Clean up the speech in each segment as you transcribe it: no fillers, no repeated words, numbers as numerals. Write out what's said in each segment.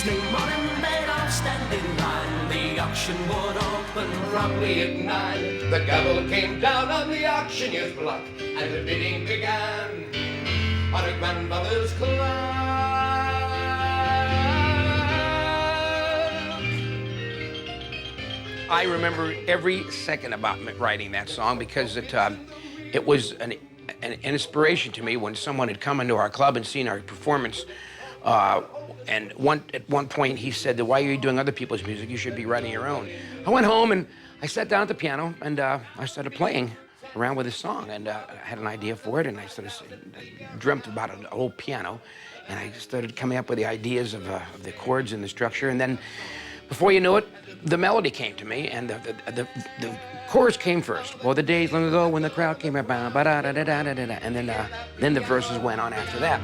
Evening, morning, they don't stand in line. The auction would open promptly at 9. The gavel came down on the auctioneer's block, and the bidding began on her grandmother's clock. I remember every second about writing that song because it was an inspiration to me when someone had come into our club and seen our performance. And at one point he said, "Why are you doing other people's music? You should be writing your own." I went home and I sat down at the piano and I started playing around with this song, and I had an idea for it, and I dreamt about an old piano, and I started coming up with the ideas of the chords and the structure, and then before you knew it, the melody came to me, and the chorus came first. Well, the days long ago when the crowd came up, and then the verses went on after that.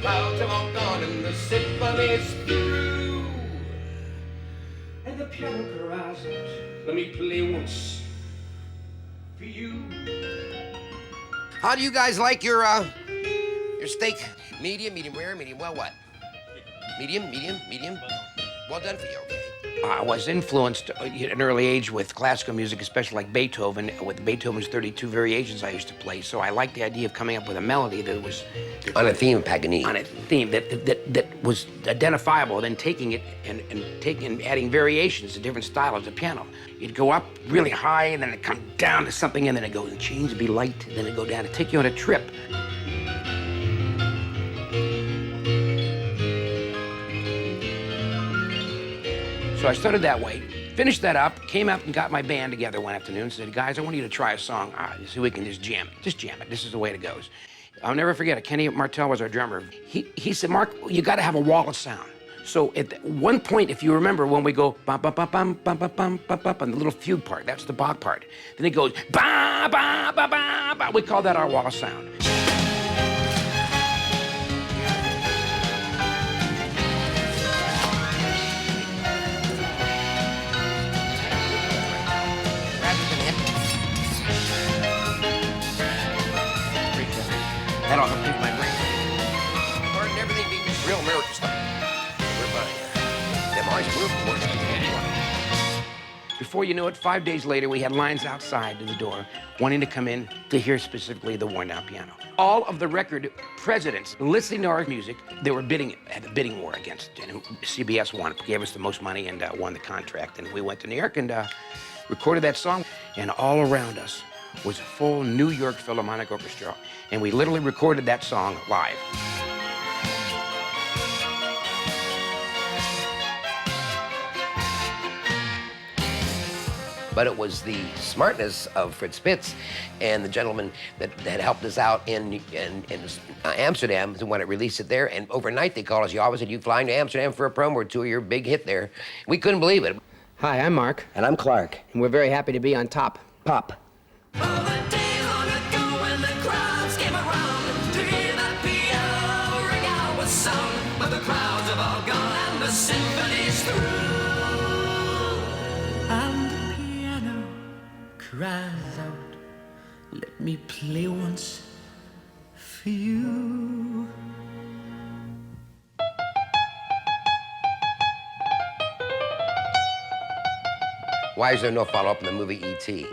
Clouds have all gone and the symphony's through. And the piano cries out, "Let me play once for you." How do you guys like your steak? Medium, medium rare, medium well what? Medium, medium, medium? Well done for you, okay. I was influenced at an early age with classical music, especially like Beethoven. With Beethoven's 32 variations I used to play, so I liked the idea of coming up with a melody that was... On a theme of Paganini. On a theme that was identifiable, then taking it and adding variations to different styles of the piano. It'd go up really high, and then it'd come down to something, and then it'd go and change, it'd be light, and then it'd go down to take you on a trip. So I started that way, finished that up, came up and got my band together one afternoon and said, "Guys, I want you to try a song so we can just jam it. Just jam it. This is the way it goes." I'll never forget it. Kenny Martell was our drummer. He said, "Mark, you got to have a wall of sound." So at one point, if you remember, when we go bum bum bum bum bum bum bum bum bum, on the little fugue part, that's the Bach part. Then it goes ba ba ba ba ba. We call that our wall of sound. That ought to pick my brain. Or everything being real American stuff. Them always move more than anyone. Before you know it, 5 days later, we had lines outside to the door wanting to come in to hear specifically the worn-down piano. All of the record presidents listening to our music, they were had a bidding war against it. And CBS won, gave us the most money, and won the contract. And we went to New York and recorded that song, and all around us was a full New York Philharmonic Orchestra, and we literally recorded that song live. But it was the smartness of Fritz Spitz and the gentleman that helped us out in Amsterdam when it released it there. And overnight they called us. You always said, "You flying to Amsterdam for a promo or two of your big hit there." We couldn't believe it. Hi, I'm Mark. And I'm Clark. And we're very happy to be on top. Pop. Oh, the day long ago when the crowds came around to hear that piano ring out with sound. But the crowds have all gone and the symphony's through. And the piano cries out, "Let me play once for you." Why is there no follow-up in the movie E.T.?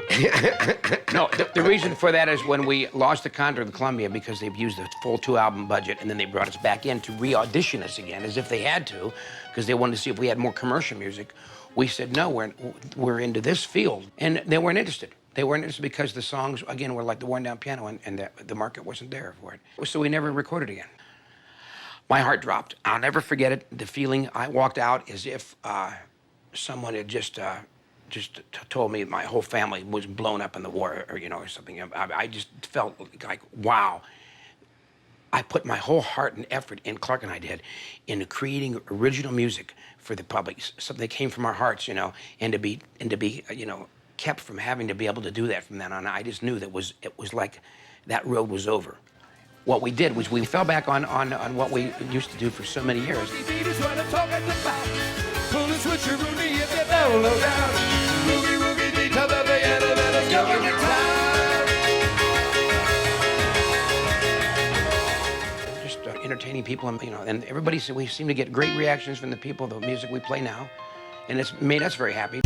No, the reason for that is when we lost the contract with Columbia because they've used the full 2-album budget, and then they brought us back in to re-audition us again as if they had to, because they wanted to see if we had more commercial music. We said, no, we're into this field. And they weren't interested. They weren't interested because the songs, again, were like the worn-down piano, and the market wasn't there for it. So we never recorded again. My heart dropped. I'll never forget it, the feeling. I walked out as if someone had just told me my whole family was blown up in the war, or something. I just felt like, wow. I put my whole heart and effort, and Clark and I did, into creating original music for the public, something that came from our hearts, and to be kept from having to be able to do that from then on. I just knew that it was like that road was over. What we did was we fell back on what we used to do for so many years. Just entertaining many people, and everybody said we seem to get great reactions from the people, the music we play now, and it's made us very happy.